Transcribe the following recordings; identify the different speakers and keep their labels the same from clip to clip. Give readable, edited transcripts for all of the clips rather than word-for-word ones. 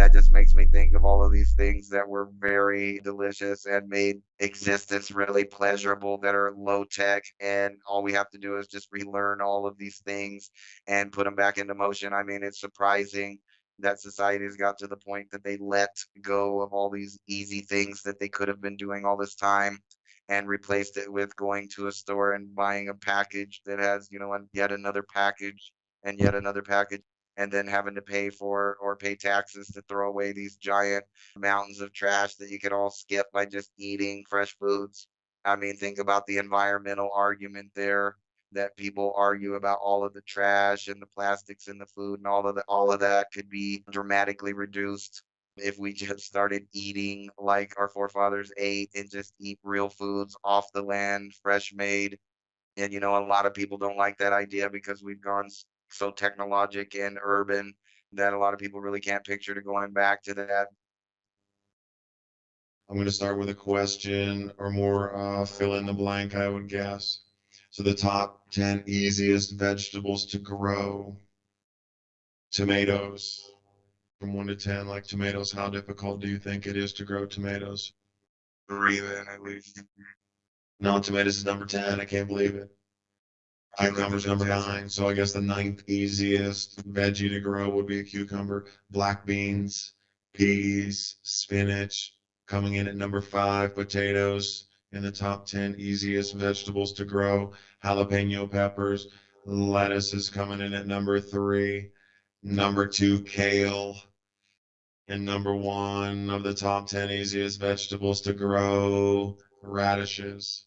Speaker 1: that just makes me think of all of these things that were very delicious and made existence really pleasurable that are low tech. And all we have to do is just relearn all of these things and put them back into motion. I mean, it's surprising that society has got to the point that they let go of all these easy things that they could have been doing all this time and replaced it with going to a store and buying a package that has, yet another package and yet another package, and then having to pay for or pay taxes to throw away these giant mountains of trash that you could all skip by just eating fresh foods. I mean, think about the environmental argument there, that people argue about all of the trash and the plastics in the food, and all of that could be dramatically reduced if we just started eating like our forefathers ate and just eat real foods off the land, fresh made. And a lot of people don't like that idea because we've gone so technologic and urban that a lot of people really can't picture to going back to that.
Speaker 2: I'm going to start with a question or more fill in the blank, I would guess. So the top 10 easiest vegetables to grow. Tomatoes, from 1 to 10, like tomatoes, how difficult do you think it is to grow tomatoes?
Speaker 1: Three then at least.
Speaker 2: No, tomatoes is number 10. I can't believe it.
Speaker 1: I lived in
Speaker 2: Cucumber's
Speaker 1: the
Speaker 2: number
Speaker 1: desert.
Speaker 2: 9. So I guess the ninth easiest veggie to grow would be a cucumber. Black beans, peas, spinach. Coming in at number 5, potatoes. In the top 10 easiest vegetables to grow. Jalapeno peppers. Lettuce is coming in at number 3. Number 2, kale. And number 1 of the top 10 easiest vegetables to grow, radishes.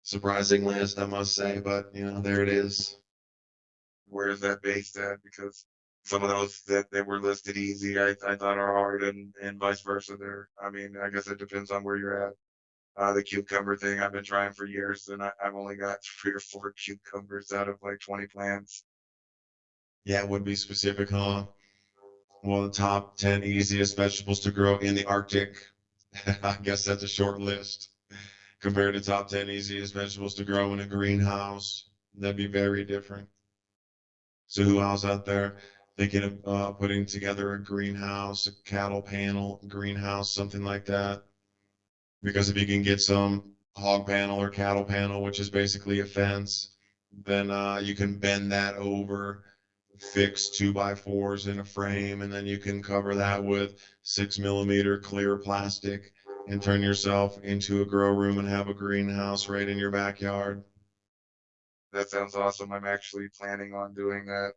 Speaker 2: Surprising list, I must say, but there it is.
Speaker 1: Where is that based at? Because some of those that were listed easy, I thought are hard, and vice versa. There, I mean, I guess it depends on where you're at. The cucumber thing I've been trying for years, and I've only got 3 or 4 cucumbers out of like 20 plants.
Speaker 2: Yeah, it would be specific, huh? Well, the top 10 easiest vegetables to grow in the Arctic. I guess that's a short list. Compared to top 10 easiest vegetables to grow in a greenhouse, that'd be very different. So who else out there thinking of putting together a greenhouse, a cattle panel greenhouse, something like that? Because if you can get some hog panel or cattle panel, which is basically a fence, then you can bend that over, fix 2x4s in a frame, and then you can cover that with 6 millimeter clear plastic and turn yourself into a grow room and have a greenhouse right in your backyard.
Speaker 1: That sounds awesome. I'm actually planning on doing that,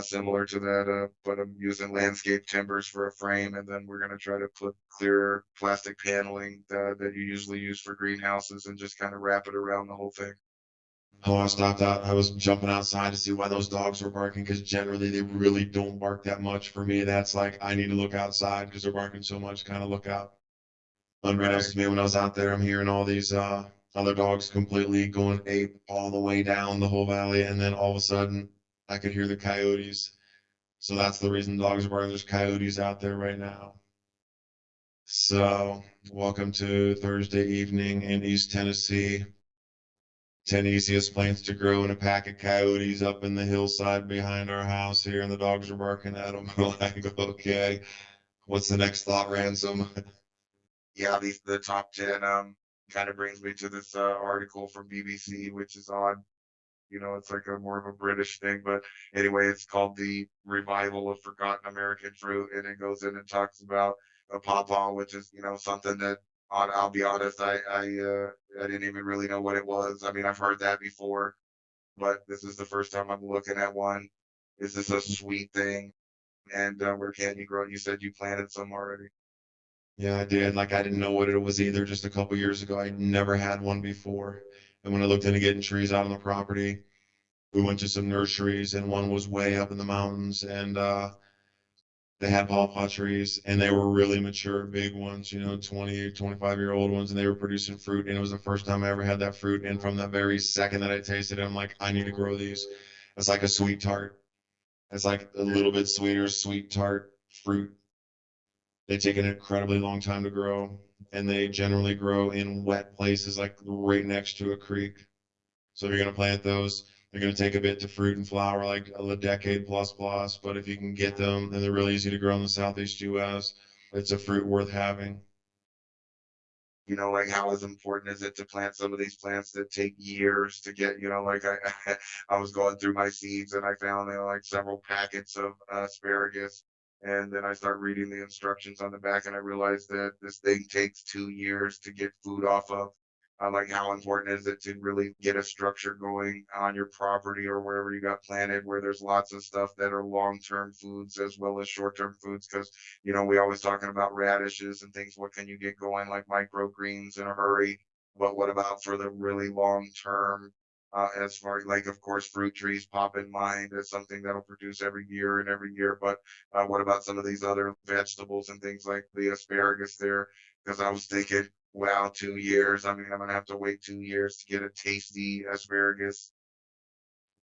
Speaker 1: similar to that, but I'm using landscape timbers for a frame, and then we're gonna try to put clear plastic paneling that you usually use for greenhouses and just kind of wrap it around the whole thing.
Speaker 2: Oh, I stopped out. I was jumping outside to see why those dogs were barking because generally they really don't bark that much. For me, that's like I need to look outside because they're barking so much. Kind of look out. Unbeknownst
Speaker 1: Right.
Speaker 2: to me, when I was out there, I'm hearing all these other dogs completely going ape all the way down the whole valley, and then all of a sudden, I could hear the coyotes. So that's the reason the dogs are barking. There's coyotes out there right now. So, welcome to Thursday evening in East Tennessee. 10 easiest plants to grow in a pack of coyotes up in the hillside behind our house here, and the dogs are barking at them. Like, okay, what's the next thought, Ransom?
Speaker 1: Yeah, the top 10 kind of brings me to this article from BBC, which is odd. It's like a more of a British thing, but anyway, it's called The Revival of Forgotten American Fruit, and it goes in and talks about a pawpaw, which is, something that I'll be honest, I didn't even really know what it was. I mean, I've heard that before, but this is the first time I'm looking at one. Is this a sweet thing? And where can you grow it? You said you planted some already.
Speaker 2: Yeah, I did. Like, I didn't know what it was either just a couple years ago. I never had one before. And when I looked into getting trees out on the property, we went to some nurseries, and one was way up in the mountains, and they had pawpaw trees, and they were really mature, big ones, 20, 25-year-old ones, and they were producing fruit. And it was the first time I ever had that fruit. And from that very second that I tasted it, I'm like, I need to grow these. It's like a sweet tart. It's like a little bit sweeter, sweet tart fruit. They take an incredibly long time to grow, and they generally grow in wet places, like right next to a creek. So if you're gonna plant those, They're going to take a bit to fruit and flower, like a decade plus plus. But if you can get them, and they're really easy to grow in the Southeast U.S., it's a fruit worth having.
Speaker 1: Like how is important is it to plant some of these plants that take years to get, like I was going through my seeds and I found like several packets of asparagus. And then I start reading the instructions on the back and I realized that this thing takes 2 years to get food off of. Like how important is it to really get a structure going on your property or wherever you got planted, where there's lots of stuff that are long-term foods as well as short-term foods, because we always talking about radishes and things. What can you get going like microgreens in a hurry? But what about for the really long term? As far like, of course, fruit trees pop in mind as something that'll produce every year and every year. But what about some of these other vegetables and things like the asparagus there? Because I was thinking, wow, 2 years. I mean, I'm gonna have to wait 2 years to get a tasty asparagus.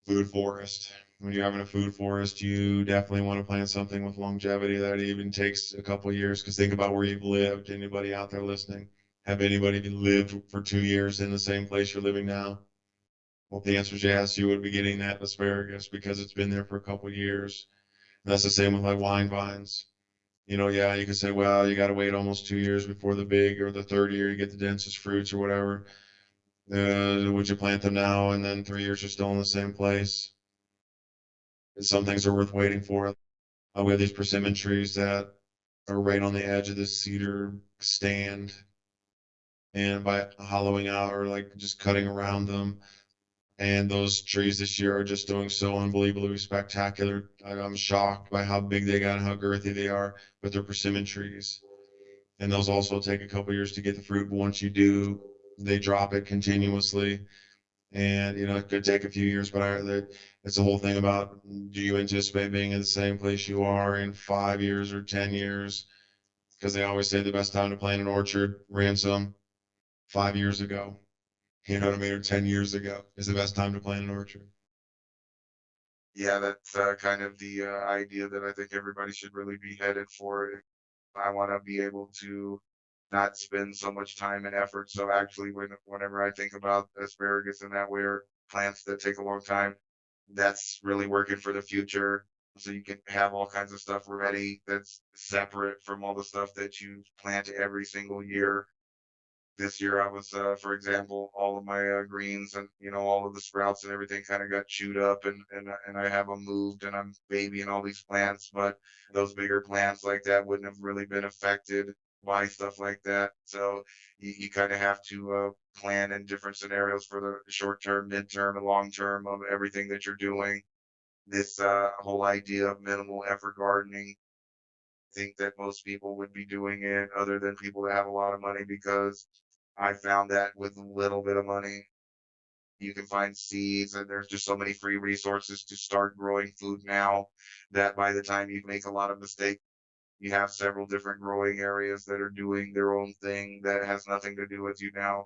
Speaker 2: Food forest. When you're having a food forest, you definitely want to plant something with longevity that even takes a couple of years. Because think about where you've lived. Anybody out there listening? Have anybody lived for 2 years in the same place you're living now? Well, if the answer is yes, you would be getting that asparagus because it's been there for a couple of years. And that's the same with like wine vines. Yeah, you can say, well, you got to wait almost 2 years before the big or the third year you get the densest fruits or whatever. Would you plant them now and then 3 years you're still in the same place? Some things are worth waiting for. We have these persimmon trees that are right on the edge of this cedar stand, and by hollowing out or like just cutting around them, and those trees this year are just doing so unbelievably spectacular. I'm shocked by how big they got and how girthy they are, but they're persimmon trees. And those also take a couple years to get the fruit, but once you do, they drop it continuously. And it could take a few years, but it's the whole thing about, do you anticipate being in the same place you are in 5 years or 10 years? Because they always say the best time to plant an orchard, Ransom, 5 years ago. You know what I mean? Or 10 years ago is the best time to plant an orchard.
Speaker 1: Yeah, that's kind of the idea that I think everybody should really be headed for. I want to be able to not spend so much time and effort. So actually, whenever I think about asparagus and that way, or plants that take a long time, that's really working for the future. So you can have all kinds of stuff ready that's separate from all the stuff that you plant every single year. This year I was, for example, all of my greens and all of the sprouts and everything kind of got chewed up, and I have them moved, and I'm babying all these plants. But those bigger plants like that wouldn't have really been affected by stuff like that. So you kind of have to plan in different scenarios for the short term, mid term, and long term of everything that you're doing. This whole idea of minimal effort gardening, think that most people would be doing it other than people that have a lot of money, because I found that with a little bit of money, you can find seeds, and there's just so many free resources to start growing food now that by the time you make a lot of mistakes, you have several different growing areas that are doing their own thing that has nothing to do with you now.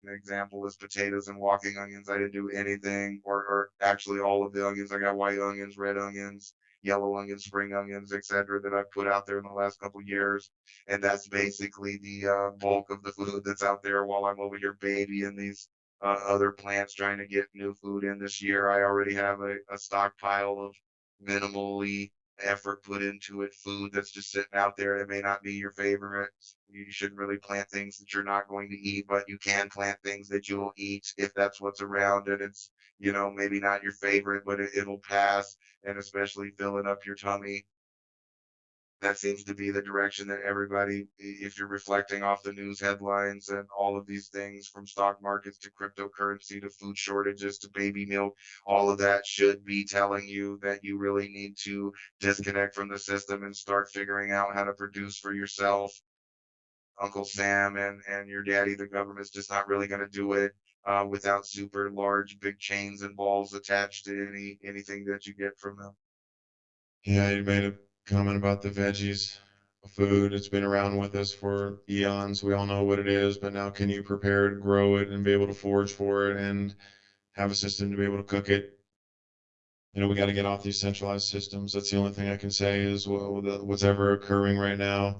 Speaker 1: An example is potatoes and walking onions. I didn't do anything, or actually all of the onions. I got white onions, red onions, yellow onions, spring onions, etc., that I've put out there in the last couple years, and that's basically the bulk of the food that's out there. While I'm over here babying these other plants, trying to get new food in this year, I already have a stockpile of minimally effort put into it food that's just sitting out there. It may not be your favorite. You shouldn't really plant things that you're not going to eat, but you can plant things that you'll eat if that's what's around, and it's maybe not your favorite, but it'll pass, and especially filling up your tummy. That seems to be the direction that everybody, if you're reflecting off the news headlines and all of these things, from stock markets to cryptocurrency to food shortages to baby milk, all of that should be telling you that you really need to disconnect from the system and start figuring out how to produce for yourself. Uncle Sam and your daddy, the government's just not really going to do it without super large, big chains and balls attached to anything that you get from them.
Speaker 2: Yeah, you made a comment about the veggies food. It's been around with us for eons. We all know what it is, but now can you prepare it, grow it, and be able to forage for it and have a system to be able to cook it? We got to get off these centralized systems. That's the only thing I can say is, well, what's ever occurring right now.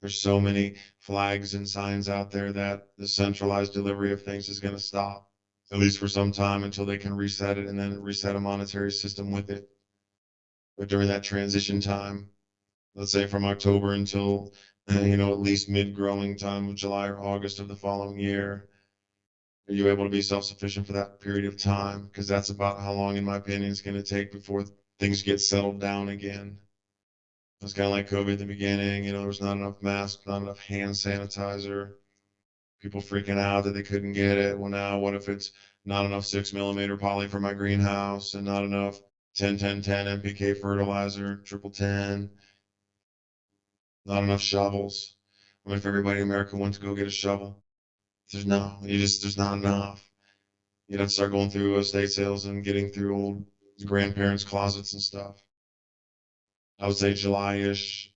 Speaker 2: There's so many flags and signs out there that the centralized delivery of things is going to stop. at least for some time until they can reset it and then reset a monetary system with it. But during that transition time, let's say from October until, at least mid growing time of July or August of the following year, are you able to be self sufficient for that period of time? Because that's about how long, in my opinion, it's going to take before things get settled down again. It's kind of like COVID at the beginning. There was not enough masks, not enough hand sanitizer. People freaking out that they couldn't get it. Well, now what if it's not enough 6 millimeter poly for my greenhouse and not enough 10-10-10 NPK fertilizer, triple 10, not enough shovels? What if everybody in America went to go get a shovel? There's not enough. You'd have to start going through estate sales and getting through old grandparents' closets and stuff. I would say July-ish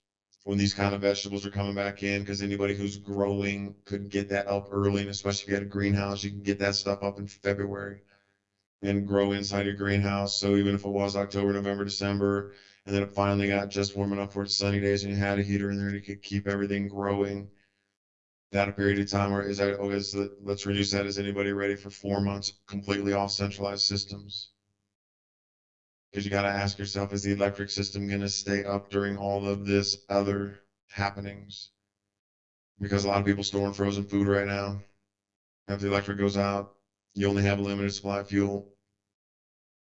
Speaker 2: when these kind of vegetables are coming back in, because anybody who's growing could get that up early, and especially if you had a greenhouse, you can get that stuff up in February and grow inside your greenhouse. So even if it was October, November, December, and then it finally got just warm enough for sunny days and you had a heater in there and you could keep everything growing, that a period of time, or is that, okay, so let's reduce that. Is anybody ready for 4 months completely off centralized systems? Because you got to ask yourself, is the electric system going to stay up during all of this other happenings? Because a lot of people storing frozen food right now. If the electric goes out, you only have a limited supply of fuel.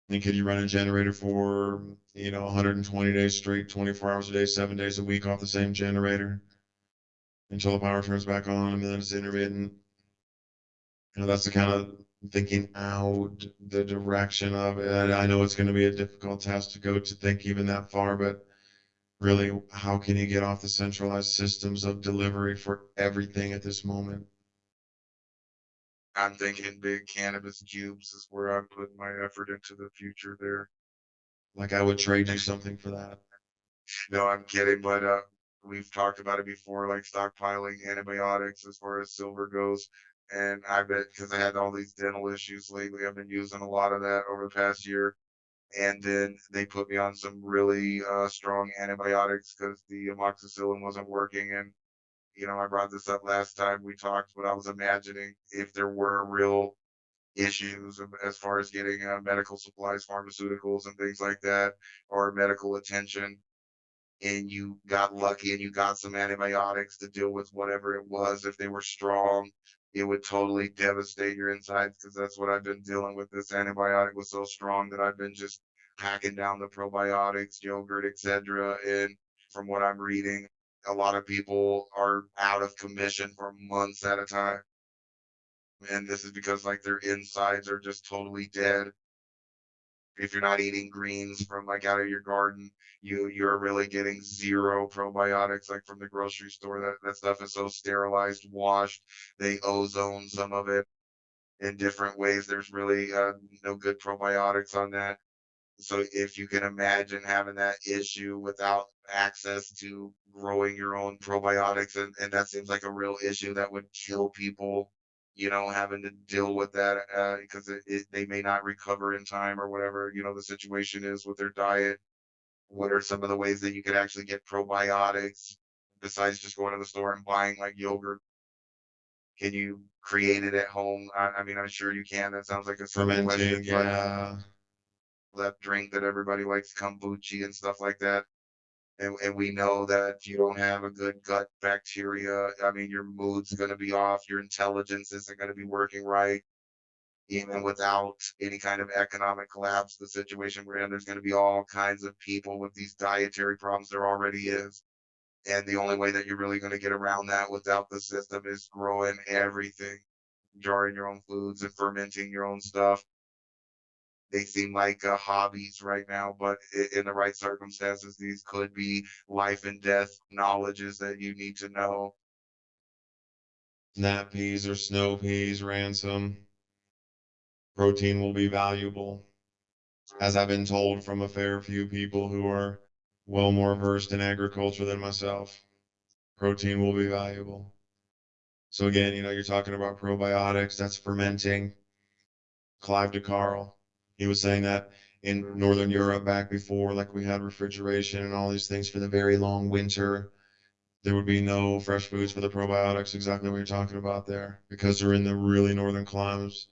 Speaker 2: And could you run a generator for, 120 days straight, 24 hours a day, 7 days a week off the same generator until the power turns back on and then it's intermittent? That's the kind of thinking out the direction of it. I know it's going to be a difficult task to go to think even that far, but really, how can you get off the centralized systems of delivery for everything at this moment?
Speaker 1: I'm thinking big cannabis cubes is where I'm putting my effort into the future there.
Speaker 2: Like, I would trade you something for that.
Speaker 1: No, I'm kidding, but we've talked about it before, like stockpiling antibiotics as far as silver goes. And I bet because I had all these dental issues lately, I've been using a lot of that over the past year. And then they put me on some really strong antibiotics because the amoxicillin wasn't working. And I brought this up last time we talked, but I was imagining if there were real issues as far as getting medical supplies, pharmaceuticals, and things like that, or medical attention, and you got lucky and you got some antibiotics to deal with whatever it was. If they were strong, it would totally devastate your insides because that's what I've been dealing with. This antibiotic was so strong that I've been just packing down the probiotics, yogurt, etc. And from what I'm reading, a lot of people are out of commission for months at a time. And this is because like their insides are just totally dead. If you're not eating greens from like out of your garden, you're really getting zero probiotics like from the grocery store. That stuff is so sterilized, washed. They ozone some of it in different ways. There's really no good probiotics on that. So if you can imagine having that issue without access to growing your own probiotics, and that seems like a real issue that would kill people, having to deal with that because they may not recover in time or whatever, the situation is with their diet. What are some of the ways that you could actually get probiotics besides just going to the store and buying like yogurt? Can you create it at home? I mean, I'm sure you can. That sounds like a silly question,
Speaker 2: Fermenting,
Speaker 1: but
Speaker 2: yeah.
Speaker 1: that drink that everybody likes, kombucha and stuff like that. And we know that if you don't have a good gut bacteria, I mean, your mood's going to be off, your intelligence isn't going to be working right. Even without any kind of economic collapse, the situation we're in, there's going to be all kinds of people with these dietary problems. There already is. And the only way that you're really going to get around that without the system is growing everything, jarring your own foods and fermenting your own stuff. They seem like hobbies right now, but in the right circumstances, these could be life and death knowledges that you need to know.
Speaker 2: Snap peas or snow peas, ransom. Protein will be valuable, as I've been told from a fair few people who are well more versed in agriculture than myself. Protein will be valuable. So again, you're talking about probiotics, that's fermenting. Clive DeCarl, he was saying that in Northern Europe back before, like we had refrigeration and all these things for the very long winter, there would be no fresh foods for the probiotics, exactly what you're talking about there, because they're in the really northern climes.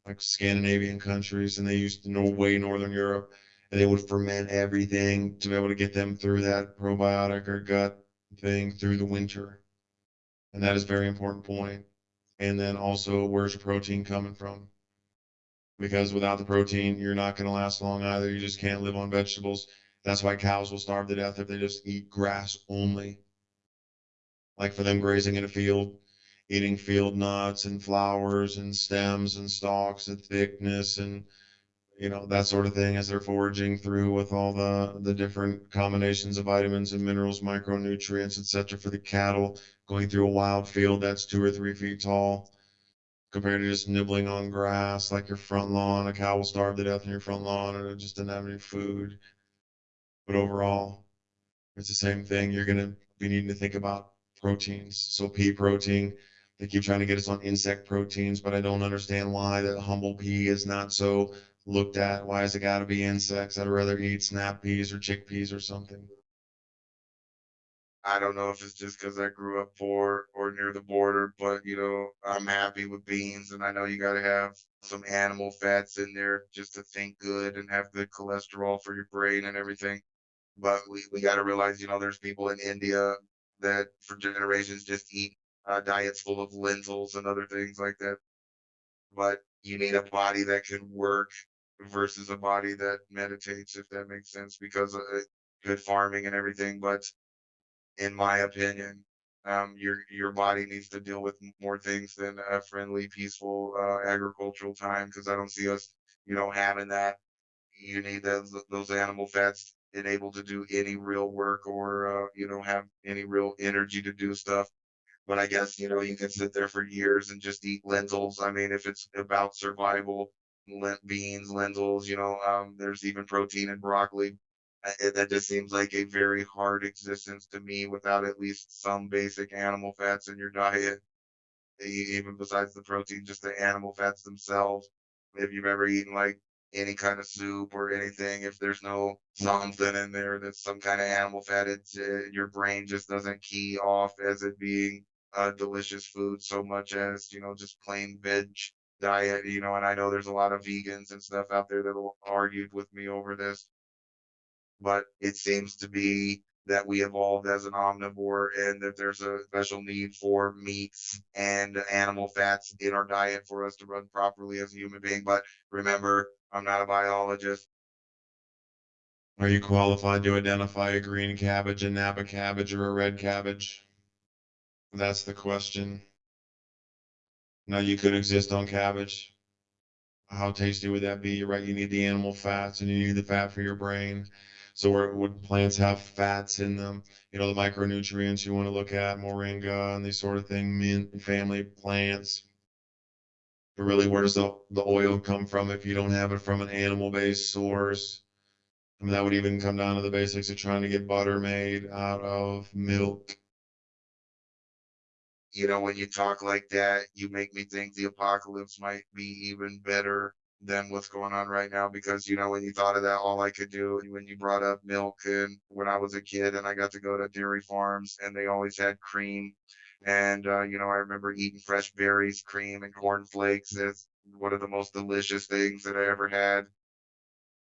Speaker 2: like Scandinavian countries, and they used to Norway, Northern Europe, and they would ferment everything to be able to get them through that probiotic or gut thing through the winter. And that is a very important point. And then also, where's your protein coming from? Because without the protein, you're not going to last long either. You just can't live on vegetables. That's why cows will starve to death if they just eat grass only. Like for them grazing in a field, eating field nuts and flowers and stems and stalks and thickness and that sort of thing as they're foraging through with all the different combinations of vitamins and minerals, micronutrients, etc. for the cattle going through a wild field that's 2 or 3 feet tall compared to just nibbling on grass like your front lawn. A cow will starve to death in your front lawn and it just doesn't have any food. But overall, it's the same thing. You're gonna be needing to think about proteins. So pea protein, they keep trying to get us on insect proteins, but I don't understand why the humble pea is not so looked at. Why has it got to be insects? I'd rather eat snap peas or chickpeas or something.
Speaker 1: I don't know if it's just because I grew up poor or near the border, but I'm happy with beans, and I know you got to have some animal fats in there just to think good and have good cholesterol for your brain and everything. But we got to realize, there's people in India that for generations just eat diets full of lentils and other things like that. But you need a body that can work versus a body that meditates, if that makes sense, because good farming and everything. But in my opinion, your body needs to deal with more things than a friendly, peaceful agricultural time. Because I don't see us, having that. You need those animal fats enabled to do any real work or have any real energy to do stuff. But I guess, you can sit there for years and just eat lentils. I mean, if it's about survival, beans, lentils, there's even protein in broccoli. That just seems like a very hard existence to me without at least some basic animal fats in your diet. Even besides the protein, just the animal fats themselves. If you've ever eaten like any kind of soup or anything, if there's no something in there that's some kind of animal fat, your brain just doesn't key off as it being a delicious food so much as just plain veg diet. And I know there's a lot of vegans and stuff out there that'll argue with me over this, but it seems to be that we evolved as an omnivore and that there's a special need for meats and animal fats in our diet for us to run properly as a human being. But remember, I'm not a biologist.
Speaker 2: Are you qualified to identify a green cabbage, a Napa cabbage, or a red cabbage? That's the question. Now you could exist on cabbage. How tasty would that be? You're right, you need the animal fats and you need the fat for your brain. So where would plants have fats in them? The micronutrients you want to look at, moringa and these sort of thing, mint family plants. But really, where does the oil come from if you don't have it from an animal-based source? I mean, that would even come down to the basics of trying to get butter made out of milk.
Speaker 1: When you talk like that, you make me think the apocalypse might be even better than what's going on right now because when you thought of that, all I could do when you brought up milk and when I was a kid and I got to go to dairy farms and they always had cream. And I remember eating fresh berries, cream, and cornflakes as one of the most delicious things that I ever had.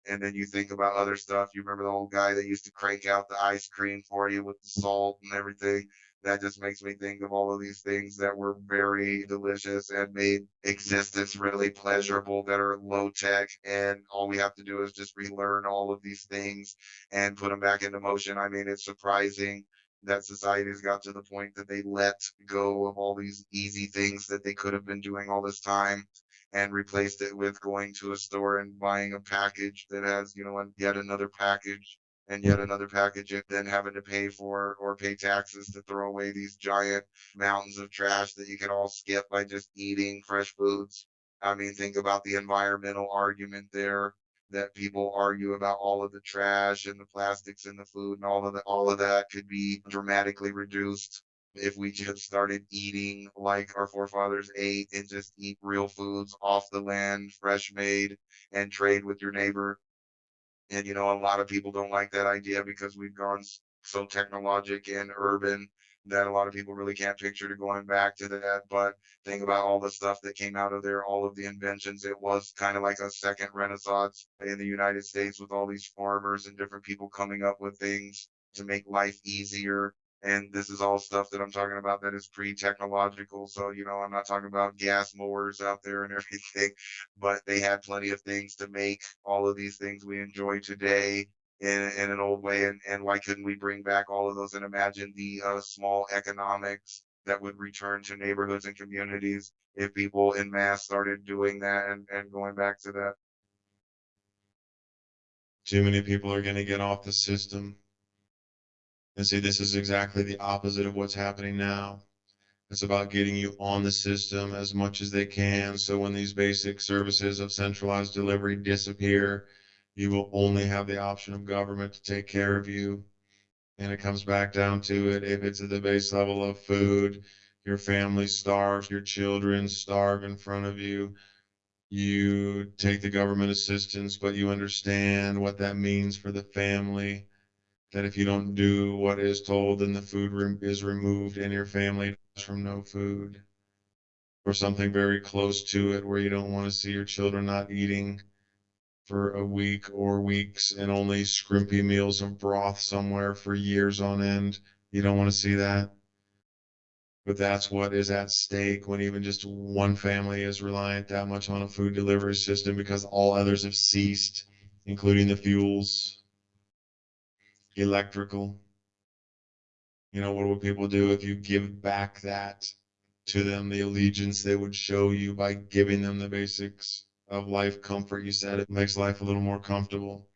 Speaker 1: And then you think about other stuff. You remember the old guy that used to crank out the ice cream for you with the salt and everything. That just makes me think of all of these things that were very delicious and made existence really pleasurable that are low tech. And all we have to do is just relearn all of these things and put them back into motion. I mean, it's surprising that society's got to the point that they let go of all these easy things that they could have been doing all this time and replaced it with going to a store and buying a package that has, yet another package and yet another package, and then having to pay for or pay taxes to throw away these giant mountains of trash that you can all skip by just eating fresh foods. I mean, think about the environmental argument there that people argue about all of the trash and the plastics in the food and all of that could be dramatically reduced if we just started eating like our forefathers ate and just eat real foods off the land, fresh made, and trade with your neighbor. And a lot of people don't like that idea because we've gone so technologic and urban that a lot of people really can't picture to going back to that. But think about all the stuff that came out of there, all of the inventions. It was kind of like a second renaissance in the United States with all these farmers and different people coming up with things to make life easier. And this is all stuff that I'm talking about that is pre-technological. So, I'm not talking about gas mowers out there and everything, but they had plenty of things to make all of these things we enjoy today in an old way. And why couldn't we bring back all of those and imagine the small economics that would return to neighborhoods and communities if people in mass started doing that and going back to that?
Speaker 2: Too many people are going to get off the system. And see, this is exactly the opposite of what's happening now. It's about getting you on the system as much as they can. So when these basic services of centralized delivery disappear, you will only have the option of government to take care of you. And it comes back down to it. If it's at the base level of food, your family starves, your children starve in front of you. You take the government assistance, but you understand what that means for the family. That if you don't do what is told, then the food is removed and your family dies from no food or something very close to it where you don't want to see your children not eating for a week or weeks and only scrimpy meals of broth somewhere for years on end. You don't want to see that. But that's what is at stake when even just one family is reliant that much on a food delivery system because all others have ceased, including the fuels, electrical. What would people do if you give back that to them, the allegiance they would show you by giving them the basics of life comfort? You said it makes life a little more comfortable.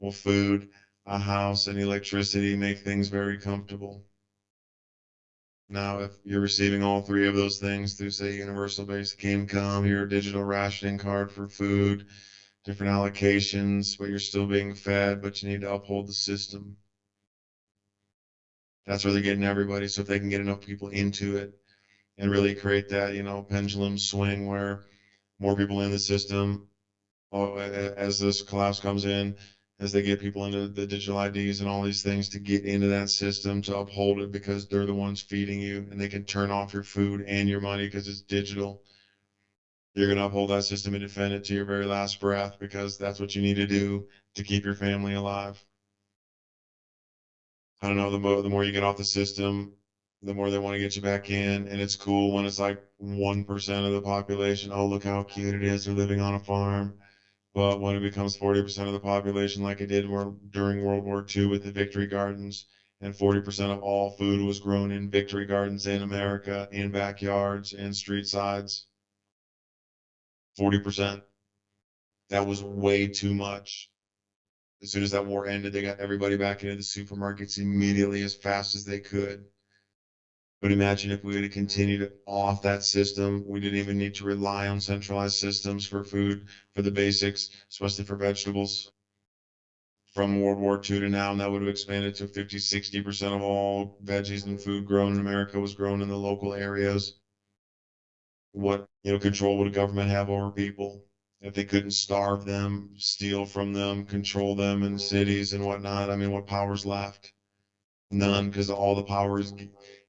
Speaker 2: Well, food, a house, and electricity make things very comfortable. Now, if you're receiving all three of those things through, say, universal basic income, your digital rationing card for food, different allocations, but you're still being fed, but you need to uphold the system. That's where they're getting everybody. So if they can get enough people into it and really create that, pendulum swing where more people in the system, as this collapse comes in, as they get people into the digital IDs and all these things to get into that system to uphold it because they're the ones feeding you and they can turn off your food and your money because it's digital. You're going to uphold that system and defend it to your very last breath because that's what you need to do to keep your family alive. I don't know, the more you get off the system, the more they want to get you back in. And it's cool when it's like 1% of the population. Oh, look how cute it is. They're living on a farm. But when it becomes 40% of the population, like it did during World War II with the Victory Gardens, and 40% of all food was grown in Victory Gardens in America, in backyards, in street sides. 40%. That was way too much. As soon as that war ended, they got everybody back into the supermarkets immediately as fast as they could. But imagine if we would have continued off that system. We didn't even need to rely on centralized systems for food, for the basics, especially for vegetables. From World War II to now, and that would have expanded to 50, 60% of all veggies and food grown in America was grown in the local areas. What, control would a government have over people if they couldn't starve them, steal from them, control them in cities and whatnot? I mean, what power's left? None, because all the power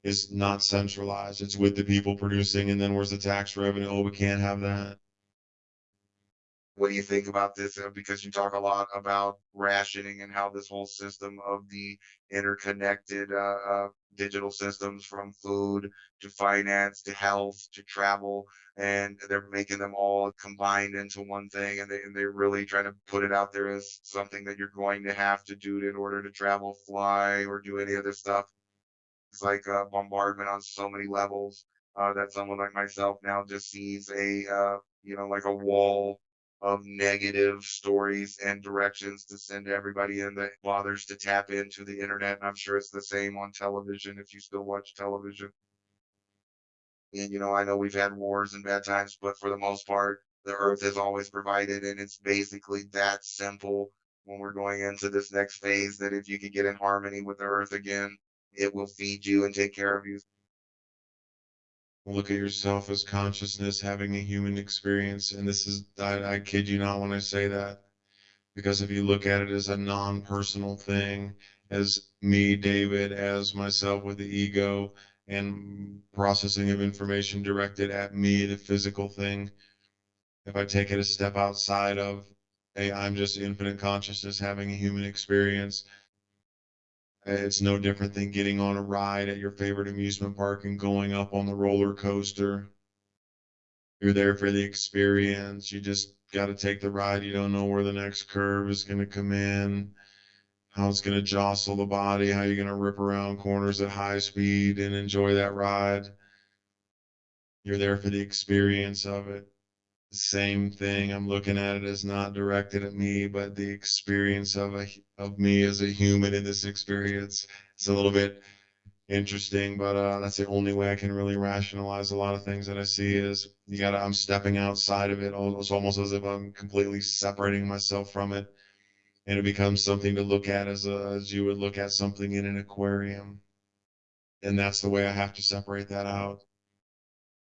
Speaker 2: is not centralized. It's with the people producing, and then where's the tax revenue? Oh, we can't have that.
Speaker 1: What do you think about this? Because you talk a lot about rationing and how this whole system of the interconnected digital systems from food to finance to health to travel, and they're making them all combined into one thing, and they're really trying to put it out there as something that you're going to have to do in order to travel, fly, or do any other stuff. It's like a bombardment on so many levels that someone like myself now just sees like a wall of negative stories and directions to send everybody in that bothers to tap into the internet. And I'm sure it's the same on television if you still watch television. And, I know we've had wars and bad times, but for the most part, the earth has always provided. And it's basically that simple when we're going into this next phase that if you could get in harmony with the earth again, it will feed you and take care of you.
Speaker 2: Look at yourself as consciousness having a human experience. And this is, I kid you not when I say that, because if you look at it as a non personal thing, as me, David, as myself with the ego and processing of information directed at me, the physical thing. If I take it a step outside of, hey, I'm just infinite consciousness having a human experience, it's no different than getting on a ride at your favorite amusement park and going up on the roller coaster. You're there for the experience. You just got to take the ride. You don't know where the next curve is going to come in, how it's going to jostle the body, how you're going to rip around corners at high speed and enjoy that ride. You're there for the experience of it. Same thing. I'm looking at it as not directed at me, but the experience of me as a human in this experience. It's a little bit interesting, but that's the only way I can really rationalize a lot of things that I see is I'm stepping outside of it. It's almost as if I'm completely separating myself from it, and it becomes something to look at as you would look at something in an aquarium. And that's the way I have to separate that out.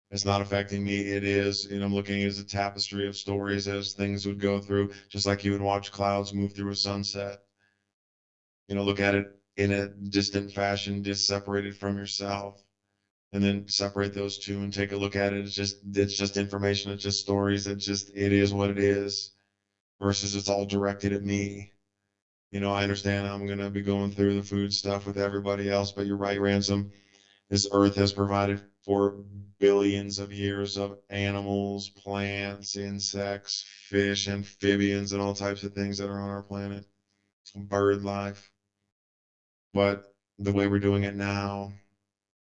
Speaker 2: It's not affecting me. It is, and I'm looking as a tapestry of stories as things would go through, just like you would watch clouds move through a sunset. Look at it in a distant fashion, just separated from yourself, and then separate those two and take a look at it. It's just information. It's just stories. It is what it is. Versus it's all directed at me. I understand I'm gonna be going through the food stuff with everybody else, but you're right, Ransom. This earth has provided for billions of years of animals, plants, insects, fish, amphibians, and all types of things that are on our planet. Bird life. But the way we're doing it now,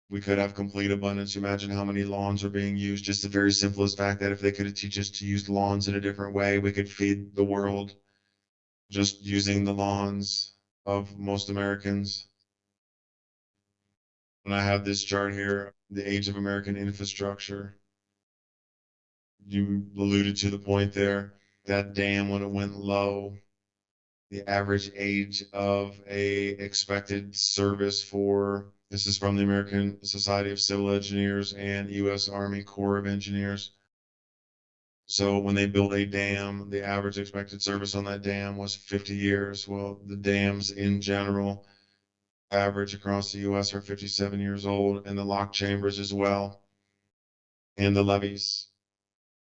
Speaker 2: we could have complete abundance. Imagine how many lawns are being used. Just the very simplest fact that if they could teach us to use lawns in a different way, we could feed the world just using the lawns of most Americans. And I have this chart here, the age of American infrastructure. You alluded to the point there. That dam, when it went low, the average age of a expected service for this is from the American Society of Civil Engineers and U.S. Army Corps of Engineers. So when they built a dam, the average expected service on that dam was 50 years. Well, the dams in general, average across the U.S. are 57 years old, and the lock chambers as well, and the levees.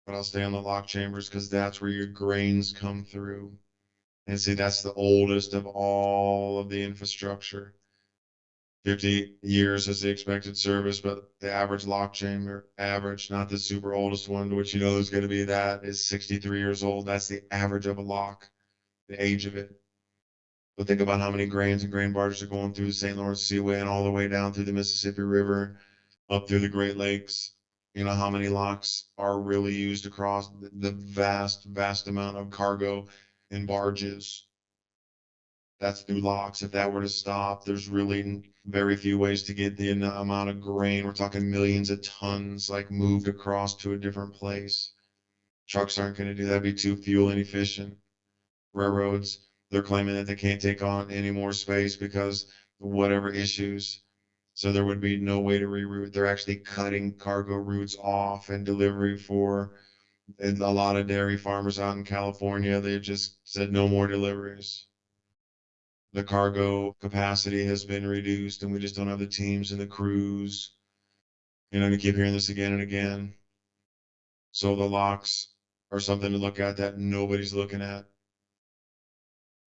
Speaker 2: But I'll stay on the lock chambers because that's where your grains come through. And see, that's the oldest of all of the infrastructure. 50 years is the expected service, but the average lock chamber, average, not the super oldest one, which is going to be that, is 63 years old. That's the average of a lock, the age of it. But think about how many grains and grain barges are going through the St. Lawrence Seaway and all the way down through the Mississippi River, up through the Great Lakes. How many locks are really used across the vast, vast amount of cargo in barges. That's through locks. If that were to stop, there's really very few ways to get the amount of grain. We're talking millions of tons like moved across to a different place. Trucks aren't going to do that. It'd be too fuel inefficient. Railroads, they're claiming that they can't take on any more space because whatever issues. So there would be no way to reroute. They're actually cutting cargo routes off and delivery for a lot of dairy farmers out in California. They've just said no more deliveries. The cargo capacity has been reduced and we just don't have the teams and the crews. You keep hearing this again and again. So the locks are something to look at that nobody's looking at.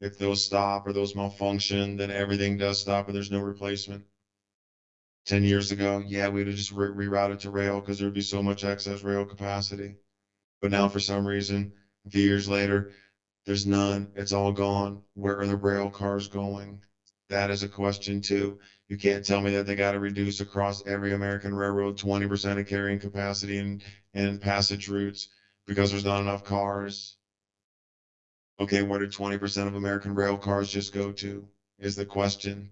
Speaker 2: If those stop or those malfunction, then everything does stop and there's no replacement. 10 years ago, yeah, we'd have just rerouted to rail because there'd be so much excess rail capacity. But now, for some reason, a few years later, there's none. It's all gone. Where are the rail cars going? That is a question too. You can't tell me that they got to reduce across every American railroad 20% of carrying capacity and passage routes because there's not enough cars. Okay, where did 20% of American rail cars just go to? Is the question.